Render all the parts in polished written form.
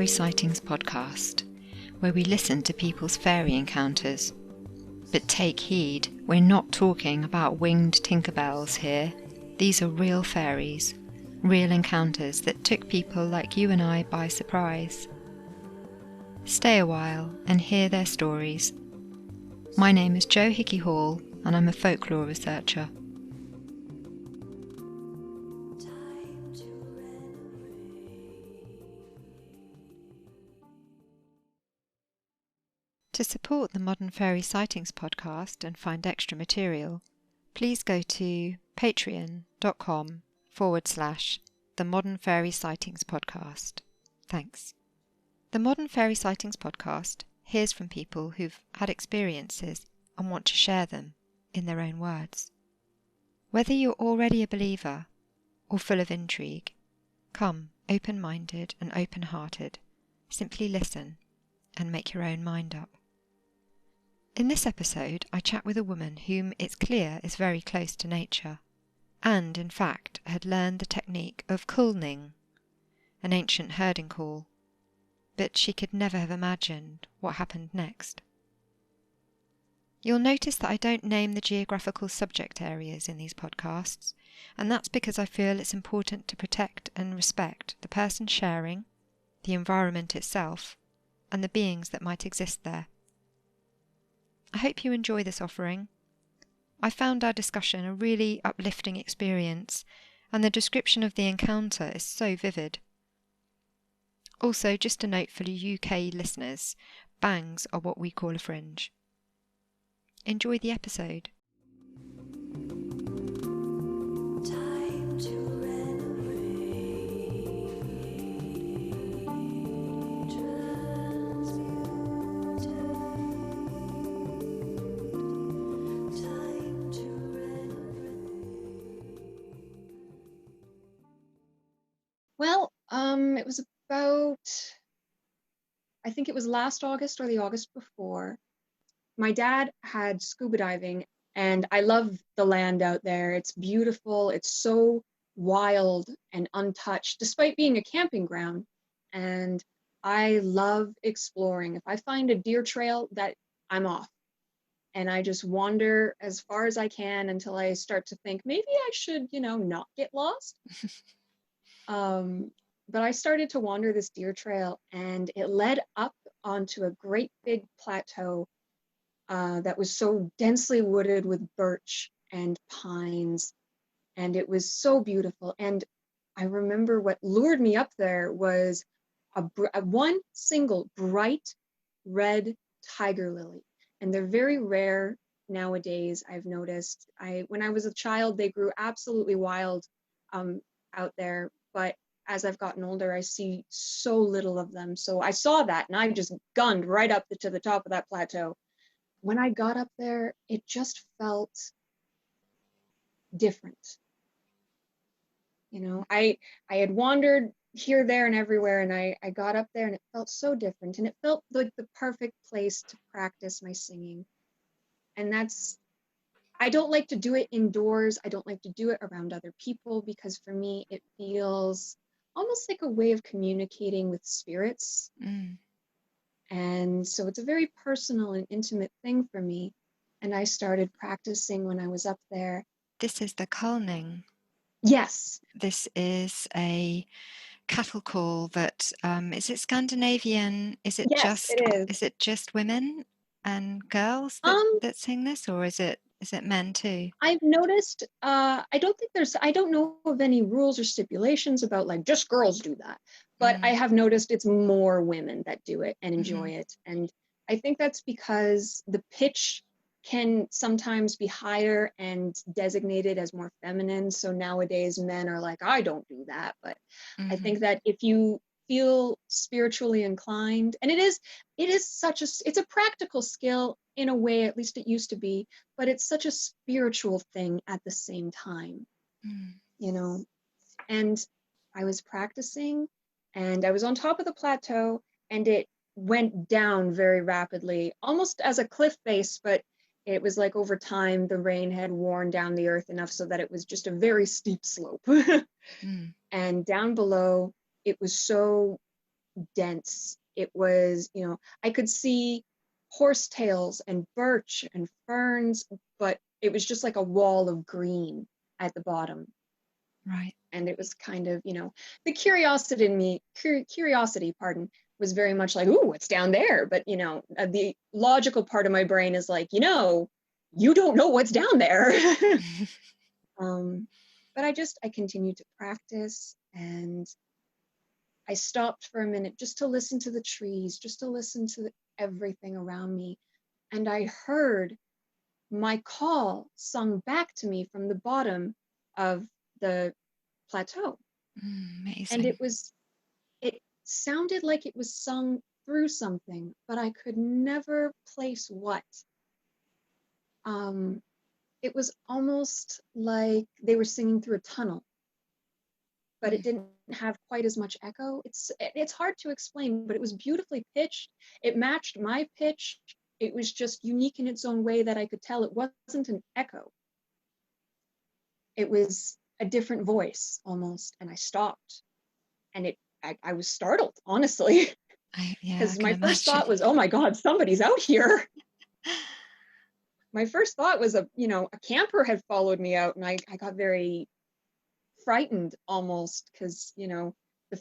Fairy Sightings Podcast, where we listen to people's fairy encounters. But take heed, we're not talking about winged Tinkerbells here. These are real fairies, real encounters that took people like you and I by surprise. Stay a while and hear their stories. My name is Jo Hickey Hall and I'm a folklore researcher. To support the Modern Fairy Sightings Podcast and find extra material, please go to patreon.com/The Modern Fairy Sightings Podcast. Thanks. The Modern Fairy Sightings Podcast hears from people who've had experiences and want to share them in their own words. Whether you're already a believer or full of intrigue, come open-minded and open-hearted, simply listen and make your own mind up. In this episode, I chat with a woman whom it's clear is very close to nature, and, in fact, had learned the technique of culling, an ancient herding call, but she could never have imagined what happened next. You'll notice that I don't name the geographical subject areas in these podcasts, and that's because I feel it's important to protect and respect the person sharing, the environment itself, and the beings that might exist there. I hope you enjoy this offering. I found our discussion a really uplifting experience, and the description of the encounter is so vivid. Also, just a note for the UK listeners, bangs are what we call a fringe. Enjoy the episode. Well, it was about, I think it was last August or the August before. My dad had scuba diving, and I love the land out there. It's beautiful. It's so wild and untouched, despite being a camping ground. And I love exploring. If I find a deer trail, that I'm off. And I just wander as far as I can until I start to think, maybe I should, not get lost. But I started to wander this deer trail, and it led up onto a great big plateau that was so densely wooded with birch and pines, and it was so beautiful. And I remember what lured me up there was one single bright red tiger lily, and they're very rare nowadays. I've noticed. When I was a child, they grew absolutely wild out there, but as I've gotten older, I see so little of them. So I saw that, and I just gunned right up to the top of that plateau. When I got up there, it just felt different. I had wandered here, there, and everywhere, and I got up there, and it felt so different, and it felt like the perfect place to practice my singing. And I don't like to do it indoors. I don't like to do it around other people, because for me, it feels almost like a way of communicating with spirits. And so it's a very personal and intimate thing for me. And I started practicing when I was up there. This is the culling. Yes. This is a cattle call that, is it Scandinavian? Is it just women and girls that sing this, or is it men too? I've noticed, I don't know of any rules or stipulations about like just girls do that, but I have noticed it's more women that do it and enjoy it. And I think that's because the pitch can sometimes be higher and designated as more feminine. So nowadays men are like, I don't do that. But I think that if you feel spiritually inclined, and it's a practical skill in a way, at least it used to be, but it's such a spiritual thing at the same time, and I was practicing, and I was on top of the plateau, and it went down very rapidly, almost as a cliff face, but it was like over time the rain had worn down the earth enough so that it was just a very steep slope. And down below, it was so dense. It was, I could see horsetails and birch and ferns, but it was just like a wall of green at the bottom. Right. And it was kind of, the curiosity in me, was very much like, ooh, what's down there? But, the logical part of my brain is like, you don't know what's down there. But I continued to practice, and I stopped for a minute just to listen to the trees, just to listen to everything around me. And I heard my call sung back to me from the bottom of the plateau. And Amazing. it sounded like it was sung through something, but I could never place what. It was almost like they were singing through a tunnel, but it didn't have quite as much echo. It's hard to explain, but it was beautifully pitched. It matched my pitch. It was just unique in its own way that I could tell it wasn't an echo. It was a different voice almost, and I stopped. And I was startled, honestly, because my first thought was, oh my God, somebody's out here. My first thought was a camper had followed me out, and I got very frightened almost, because, the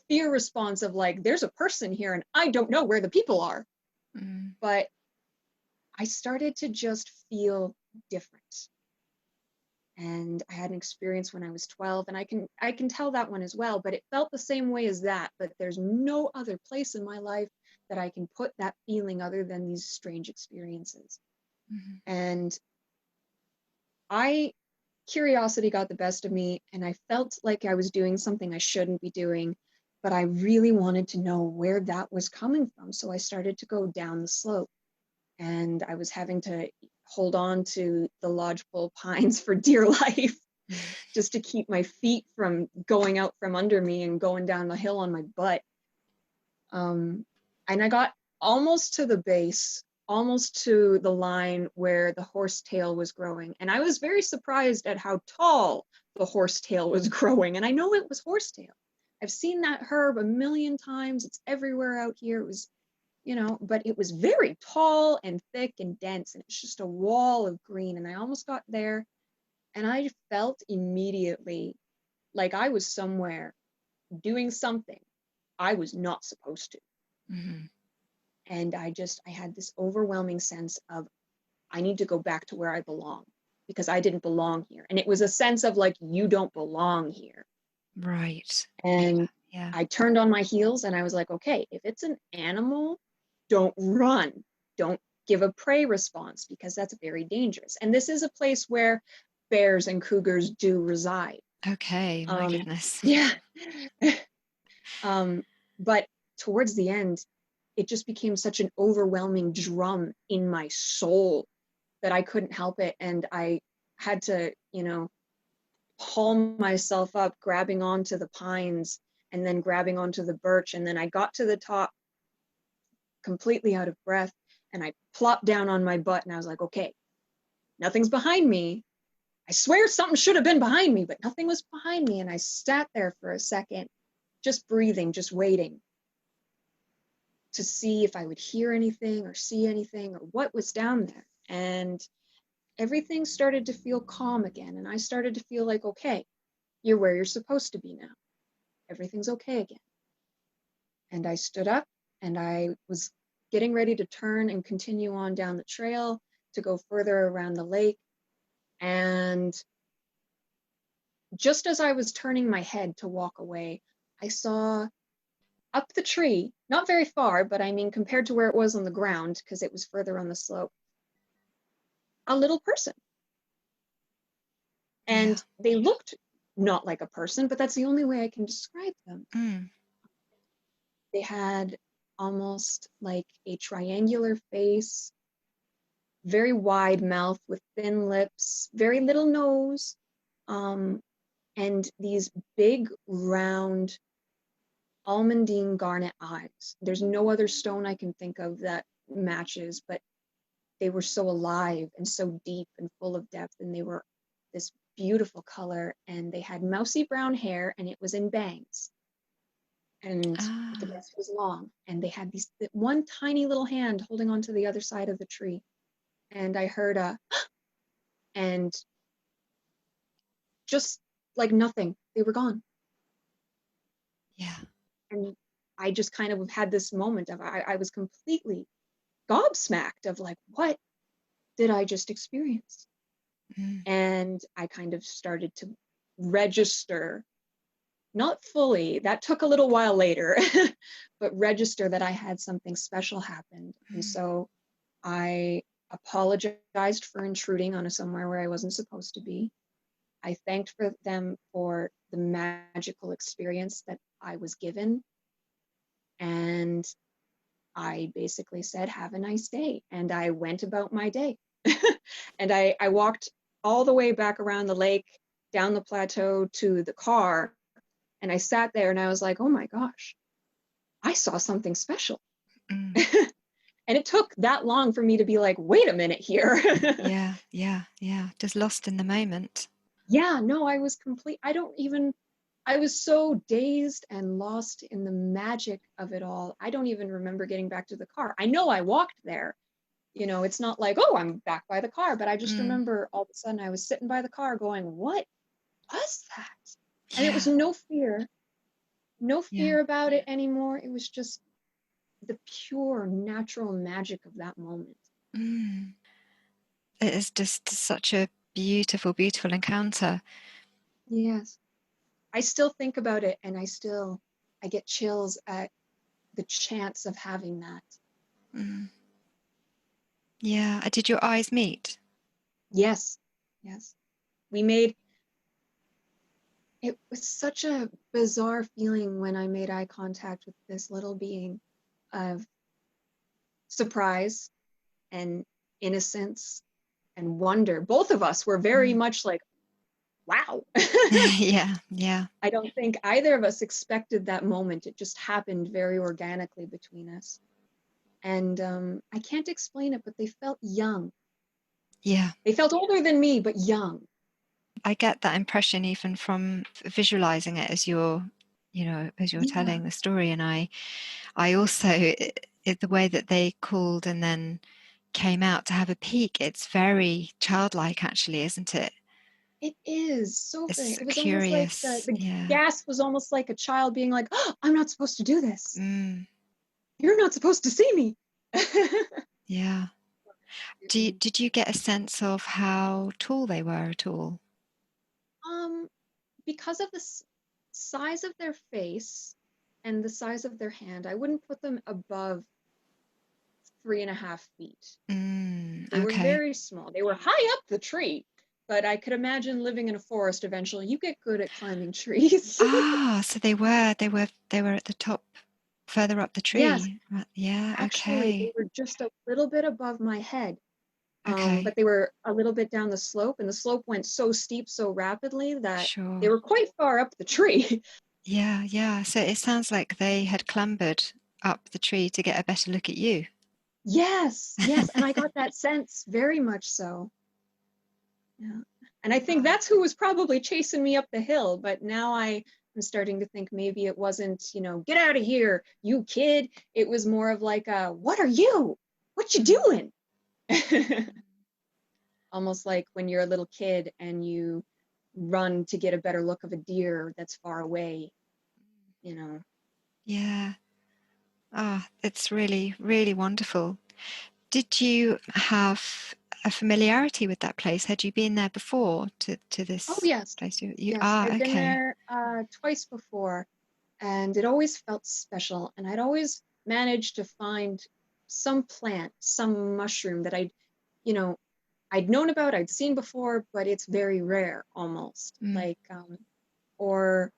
fear response of like, there's a person here and I don't know where the people are. But I started to just feel different. And I had an experience when I was 12, and I can tell that one as well, but it felt the same way as that. But there's no other place in my life that I can put that feeling other than these strange experiences. And curiosity got the best of me, and I felt like I was doing something I shouldn't be doing, but I really wanted to know where that was coming from. So I started to go down the slope, and I was having to hold on to the lodgepole pines for dear life, just to keep my feet from going out from under me and going down the hill on my butt. And I got almost to the base, almost to the line where the horsetail was growing. And I was very surprised at how tall the horsetail was growing. And I know it was horsetail. I've seen that herb a million times. It's everywhere out here. It was, but it was very tall and thick and dense. And it's just a wall of green. And I almost got there, and I felt immediately like I was somewhere doing something I was not supposed to. And I had this overwhelming sense of, I need to go back to where I belong, because I didn't belong here. And it was a sense of like, you don't belong here. Right. And Yeah. I turned on my heels, and I was like, okay, if it's an animal, don't run. Don't give a prey response, because that's very dangerous. And this is a place where bears and cougars do reside. Okay, my goodness. Yeah. But towards the end, it just became such an overwhelming drum in my soul that I couldn't help it. And I had to, haul myself up, grabbing onto the pines and then grabbing onto the birch. And then I got to the top completely out of breath, and I plopped down on my butt, and I was like, okay, nothing's behind me. I swear something should have been behind me, but nothing was behind me. And I sat there for a second, just breathing, just waiting to see if I would hear anything or see anything or what was down there. And everything started to feel calm again. And I started to feel like, okay, you're where you're supposed to be now. Everything's okay again. And I stood up, and I was getting ready to turn and continue on down the trail to go further around the lake. And just as I was turning my head to walk away, I saw up the tree, not very far, but I mean, compared to where it was on the ground, because it was further on the slope, a little person. And they looked not like a person, but that's the only way I can describe them. They had almost like a triangular face, very wide mouth with thin lips, very little nose, and these big, round, almondine garnet eyes. There's no other stone I can think of that matches, but they were so alive and so deep and full of depth, and they were this beautiful color, and they had mousy brown hair, and it was in bangs. and the Ah, grass was long, and they had one tiny little hand holding on to the other side of the tree. And I heard a, and just like nothing, they were gone. yeah. And I just kind of had this moment of, I was completely gobsmacked of like, what did I just experience? Mm, And I kind of started to register, not fully, that took a little while later, but register that I had something special happen. And mm, so I apologized for intruding on a somewhere where I wasn't supposed to be. I thanked for them for the magical experience that I was given. And I basically said, have a nice day. And I went about my day. And I walked all the way back around the lake, down the plateau to the car. And I sat there and I was like, oh my gosh, I saw something special. mm. And it took that long for me to be like, wait a minute here. Yeah, yeah, yeah. Just lost in the moment. Yeah, no, I was so dazed and lost in the magic of it all. I don't even remember getting back to the car. I know I walked there. It's not like, oh, I'm back by the car, but I just Mm, remember all of a sudden I was sitting by the car going, what was that? And it was yeah, no yeah. fear about it anymore. It was just the pure natural magic of that moment. Mm. It is just such a beautiful, beautiful encounter. Yes. I still think about it and I get chills at the chance of having that. Mm. Yeah. Did your eyes meet? Yes. Yes. We made It was such a bizarre feeling when I made eye contact with this little being of surprise and innocence and wonder. Both of us were very Mm. much like, wow. Yeah, yeah. I don't think either of us expected that moment. It just happened very organically between us. And I can't explain it, but they felt young. Yeah. They felt older than me, but young. I get that impression even from visualizing it as you're Yeah. telling the story. And I also, the way that they called and then came out to have a peek, it's very childlike, actually, isn't it? It is so It's very, it was almost like curious. the Yeah. gasp was almost like a child being like, oh, I'm not supposed to do this. Mm, You're not supposed to see me. yeah. Did you get a sense of how tall they were at all? um, because of the size of their face and the size of their hand, I wouldn't put them above 3.5 feet. They were Okay. very small. They were high up the tree, but I could imagine living in a forest eventually. You get good at climbing trees. Ah, so they were at the top, further up the Yes, tree. Right, yeah, actually, they okay. were just a little bit above my head. But Okay. they were a little bit down the slope, and the slope went so steep so rapidly that they Sure. were quite far up the tree. Yeah, yeah. So it sounds like they had clambered up the tree to get a better look at you. Yes, yes, and I got that sense very much so. Yeah. And I think that's who was probably chasing me up the hill, but now I am starting to think maybe it wasn't, get out of here, you kid. It was more of like what are you? What you Mm. doing? Almost like when you're a little kid and you run to get a better look of a deer that's far away, you know. Yeah. Ah, it's really, really wonderful. Did you have a familiarity with that place? Had you been there before to Oh this yes, place? yes, I've been Okay. there twice before, and it always felt special. And I'd always managed to find some plant, some mushroom that you know, I'd known about, I'd seen before, but it's very rare almost. Mm. Like, or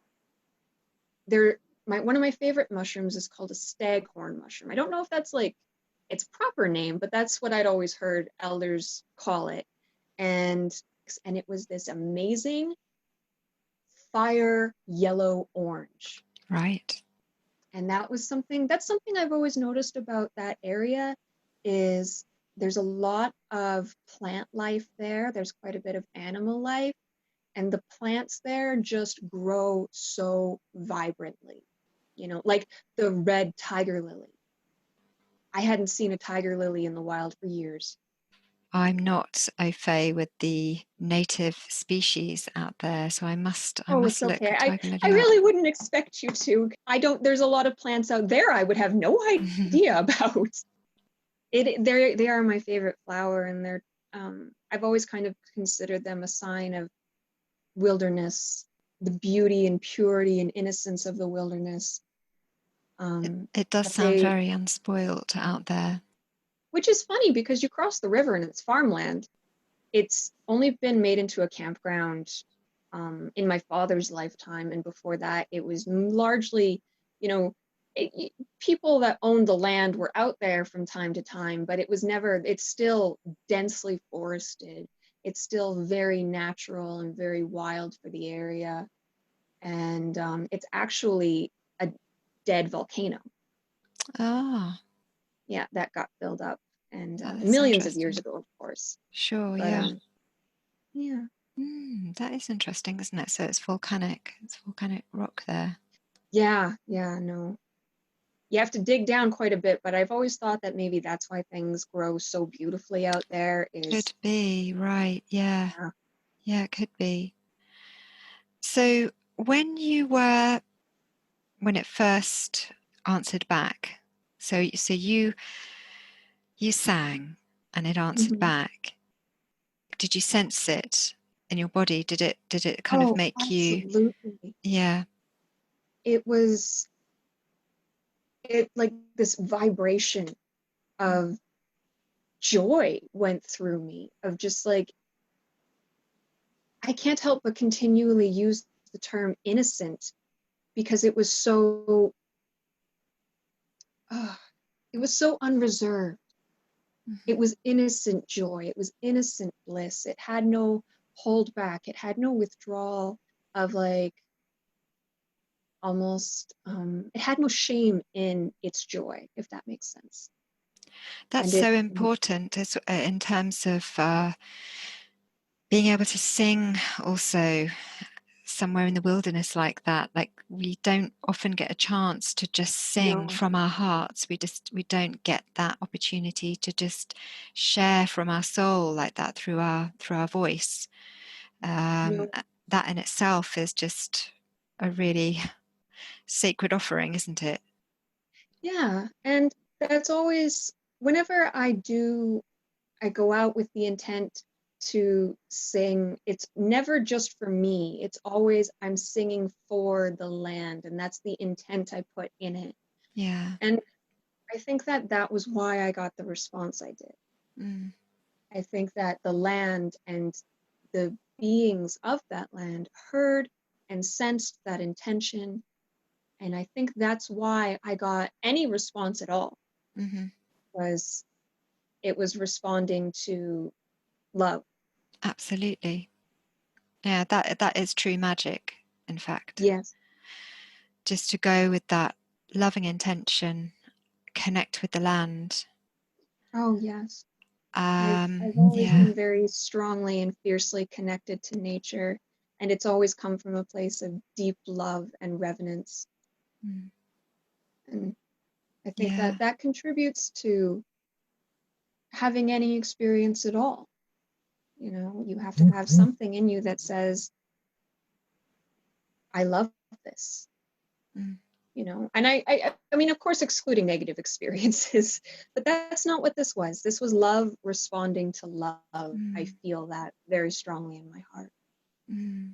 there, one of my favorite mushrooms is called a staghorn mushroom. I don't know if that's like its proper name, but that's what I'd always heard elders call it. And it was this amazing fire yellow orange. Right. And that's something I've always noticed about that area is there's a lot of plant life there. There's quite a bit of animal life, and the plants there just grow so vibrantly. like the red tiger lily. I hadn't seen a tiger lily in the wild for years. I'm not au fait with the native species out there, so I must It's look okay. a tiger I lily up. really wouldn't expect you to. There's a lot of plants out there I would have no idea about. They are my favorite flower, and I've always kind of considered them a sign of wilderness, the beauty and purity and innocence of the wilderness. It does But sound very unspoilt out there. which is funny because you cross the river and it's farmland. It's only been made into a campground in my father's lifetime, and before that, it was largely, people that owned the land were out there from time to time, but it was never. It's still densely forested. It's still very natural and very wild for the area, and it's actually a dead volcano. Ah, Yeah, that got filled up, and that's millions of years interesting. ago, of course. Sure, But yeah. yeah. That is interesting, isn't it? So it's volcanic. It's volcanic rock there. Yeah, no. You have to dig down quite a bit, but I've always thought that maybe that's why things grow so beautifully out there Could is be, right, yeah. uh, Yeah, it could be. So when it first answered back, so you sang and it answered mhm. back. Did you sense it in your body? Did it kind of Oh, make you, absolutely. yeah. It was like this vibration of joy went through me of just like I can't help but continually use the term innocent because uh, it was so unreserved. It was innocent joy. It was innocent bliss. It had no holdback. It had no withdrawal of like almost, it had no shame in its joy, if that makes sense. That's And so important as in terms of being able to sing also somewhere in the wilderness like that. Like we don't often get a chance to just sing no, from our hearts. We don't get that opportunity to just share from our soul like that through our voice. no, That in itself is just a really sacred offering, isn't it? yeah. And that's always, whenever I go out with the intent to sing. It's never just for me. It's always I'm singing for the land, and that's the intent I put in it. Yeah. And I think that was why I got the response I did. Mm. I think that the land and the beings of that land heard and sensed that intention. And I think that's why I got any response at all, Mm-hmm. was it was responding to love. Absolutely. Yeah, that is true magic, in fact. Yes. Just to go with that loving intention, connect with the land. Oh, yes. I've always Yeah. been very strongly and fiercely connected to nature, and it's always come from a place of deep love and reverence. Mm. And I think Yeah. that contributes to having any experience at all. You have to have something in you that says, I love this. Mm. And I mean, of course, excluding negative experiences, but that's not what this was. This was love responding to love. I Mm. feel that very strongly in my heart. Mm.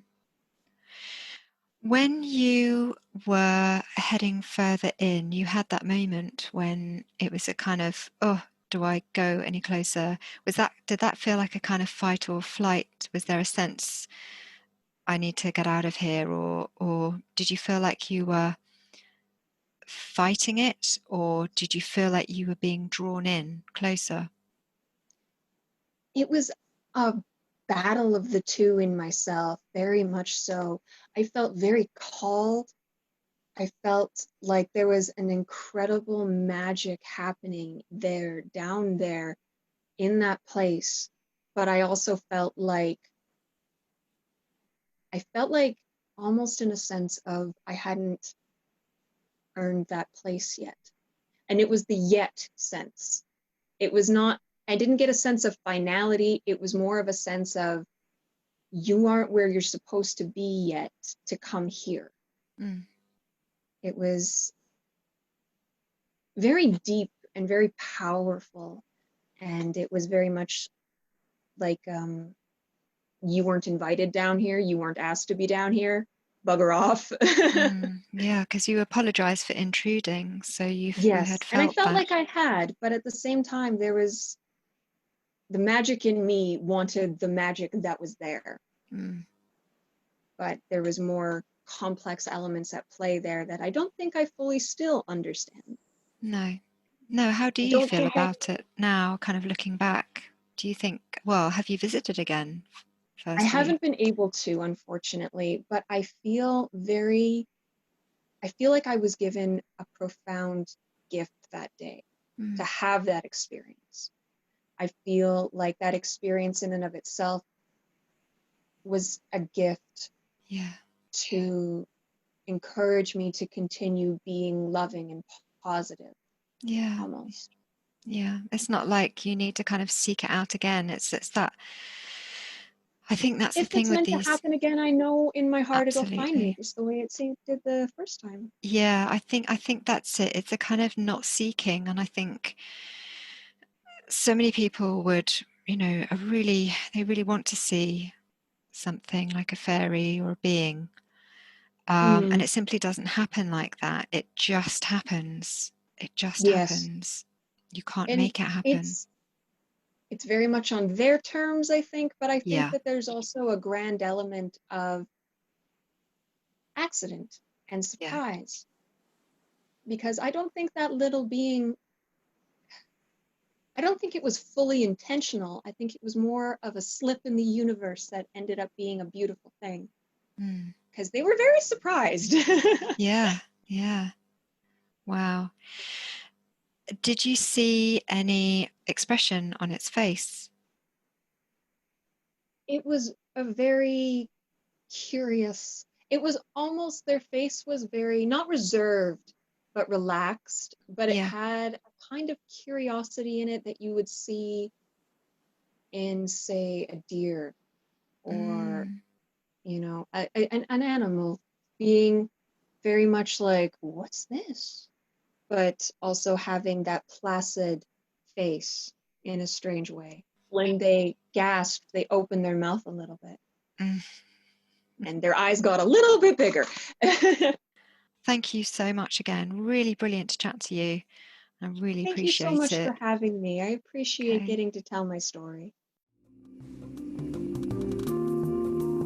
When you were heading further in, you had that moment when it was a kind of, oh, do I go any closer? Did that feel like a kind of fight or flight? Was there a sense I need to get out of here, or did you feel like you were fighting it, or did you feel like you were being drawn in closer? It was a battle of the two in myself, very much so. I felt very called. I felt like there was an incredible magic happening there, down there in that place. But I felt like almost in a sense of I hadn't earned that place yet. And it was the yet sense. It was not, I didn't get a sense of finality. It was more of a sense of, you aren't where you're supposed to be yet to come here. Mm. It was very deep and very powerful. And it was very much like, you weren't invited down here. You weren't asked to be down here. Bugger off. Yeah, because you apologized for intruding. So you Yes. had And I felt felt that. like I had, but at the same time, there was the magic in me wanted the magic that was there. Mm. But there was more complex elements at play there that I don't think I fully still understand. No. How do I you don't feel think I about it now, kind of looking back? Do you think, well, have you visited again, firstly? haven't been able to, unfortunately, but I feel like I was given a profound gift that day to have that experience. I feel like that experience in and of itself was a gift to encourage me to continue being loving and positive. Yeah. Almost. Yeah. It's not like you need to kind of seek it out again. It's that, I think that's the If thing it's with meant to these. happen again, I know in my heart it'll find me Absolutely. just the way it did the first time. Yeah, I think that's it. It's a kind of not seeking, and I think so many people would, they really want to see something like a fairy or a being. And it simply doesn't happen like that. It just happens. It just Yes. happens. You can't And make it happen. it's very much on their terms, I think, but I think Yeah. that there's also a grand element of accident and Yeah. surprise. Because I don't think that little being, I don't think it was fully intentional. I think it was more of a slip in the universe that ended up being a beautiful thing. Because they were very surprised. Yeah. Yeah. Wow. Did you see any expression on its face? It was a very curious, it was almost, their face was very, not reserved, but relaxed, but it Yeah. had a kind of curiosity in it that you would see in, say, a deer or, an animal being very much like, what's this? But also having that placid face in a strange way. When they gasped, they opened their mouth a little bit. And their eyes got a little bit bigger. Thank you so much again. Really brilliant to chat to you. I really Thank you so appreciate much it. for having me. I appreciate Okay. getting to tell my story.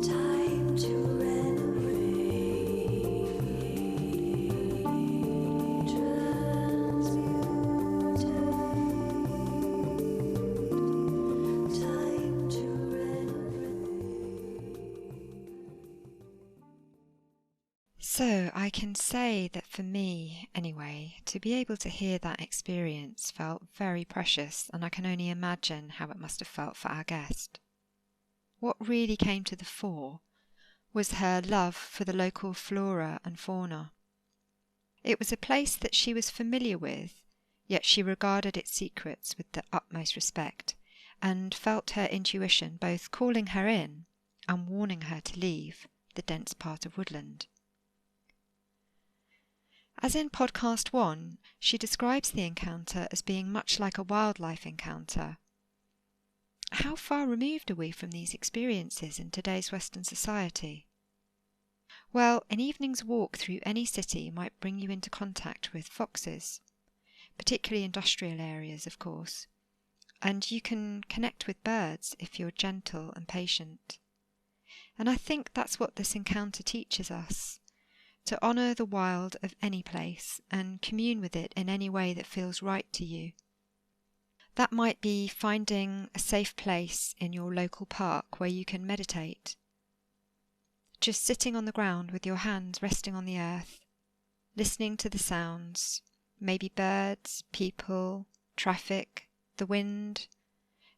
Time to So I can say that for me, anyway, to be able to hear that experience felt very precious, and I can only imagine how it must have felt for our guest. What really came to the fore was her love for the local flora and fauna. It was a place that she was familiar with, yet she regarded its secrets with the utmost respect, and felt her intuition both calling her in and warning her to leave the dense part of woodland. As in podcast 1, she describes the encounter as being much like a wildlife encounter. How far removed are we from these experiences in today's Western society? Well, an evening's walk through any city might bring you into contact with foxes, particularly industrial areas, of course, and you can connect with birds if you're gentle and patient. And I think that's what this encounter teaches us. To honour the wild of any place and commune with it in any way that feels right to you. That might be finding a safe place in your local park where you can meditate. Just sitting on the ground with your hands resting on the earth, listening to the sounds, maybe birds, people, traffic, the wind,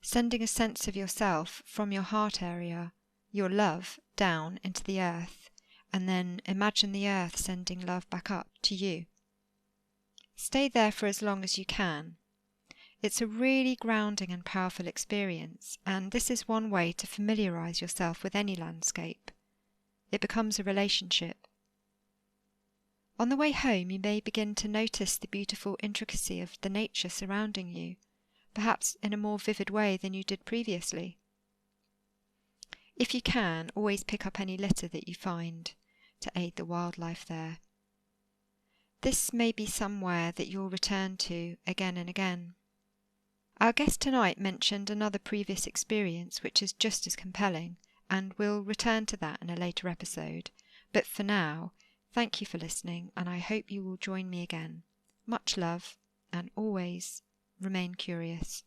sending a sense of yourself from your heart area, your love, down into the earth. And then imagine the earth sending love back up to you. Stay there for as long as you can. It's a really grounding and powerful experience, and this is one way to familiarise yourself with any landscape. It becomes a relationship. On the way home, you may begin to notice the beautiful intricacy of the nature surrounding you, perhaps in a more vivid way than you did previously. If you can, always pick up any litter that you find to aid the wildlife there. This may be somewhere that you'll return to again and again. Our guest tonight mentioned another previous experience which is just as compelling, and we'll return to that in a later episode. But for now, thank you for listening, and I hope you will join me again. Much love, and always remain curious.